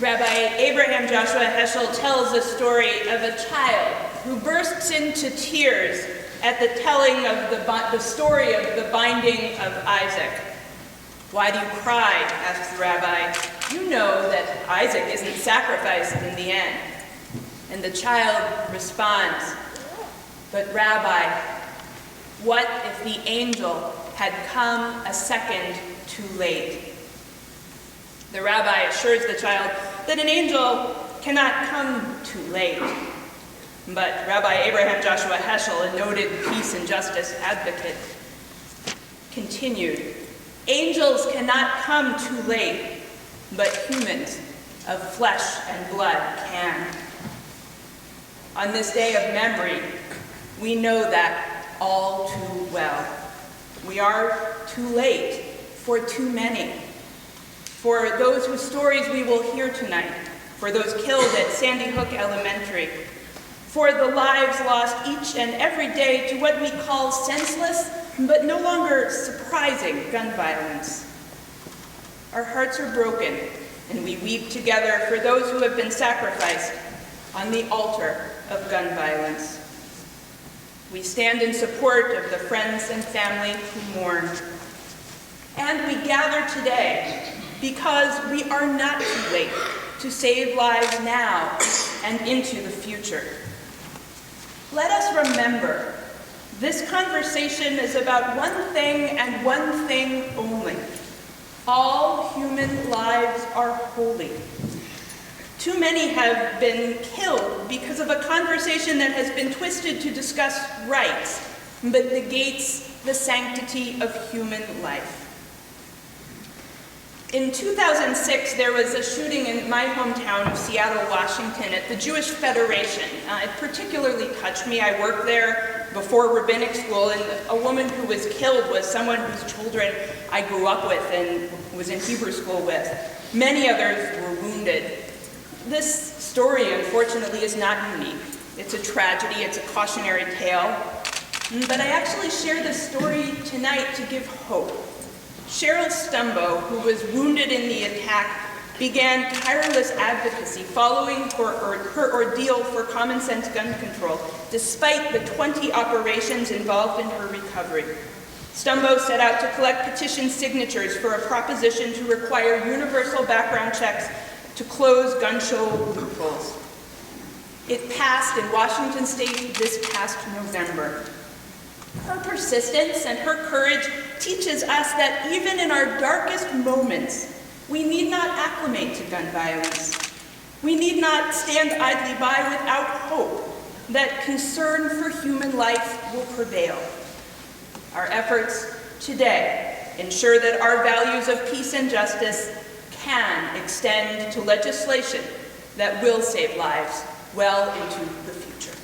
Rabbi Abraham Joshua Heschel tells the story of a child who bursts into tears at the telling of the story of the binding of Isaac. "Why do you cry?" asks the rabbi. "You know that Isaac isn't sacrificed in the end." And the child responds, "But Rabbi, what if the angel had come a second too late?" The rabbi assures the child that an angel cannot come too late. But Rabbi Abraham Joshua Heschel, a noted peace and justice advocate, continued, "Angels cannot come too late, but humans of flesh and blood can." On this day of memory, we know that all too well. We are too late for too many. For those whose stories we will hear tonight, for those killed at Sandy Hook Elementary, for the lives lost each and every day to what we call senseless but no longer surprising gun violence. Our hearts are broken, and we weep together for those who have been sacrificed on the altar of gun violence. We stand in support of the friends and family who mourn. And we gather today because we are not too late to save lives now and into the future. Let us remember, this conversation is about one thing and one thing only. All human lives are holy. Too many have been killed because of a conversation that has been twisted to discuss rights, but negates the sanctity of human life. In 2006, there was a shooting in my hometown of Seattle, Washington, at the Jewish Federation. It particularly touched me. I worked there before rabbinic school, and a woman who was killed was someone whose children I grew up with and was in Hebrew school with. Many others were wounded. This story, unfortunately, is not unique. It's a tragedy, it's a cautionary tale. But I actually share this story tonight to give hope. Cheryl Stumbo, who was wounded in the attack, began tireless advocacy following her ordeal for common sense gun control, despite the 20 operations involved in her recovery. Stumbo set out to collect petition signatures for a proposition to require universal background checks to close gun show loopholes. It passed in Washington State this past November. Her persistence and her courage teaches us that even in our darkest moments, we need not acclimate to gun violence. We need not stand idly by without hope that concern for human life will prevail. Our efforts today ensure that our values of peace and justice can extend to legislation that will save lives well into the future.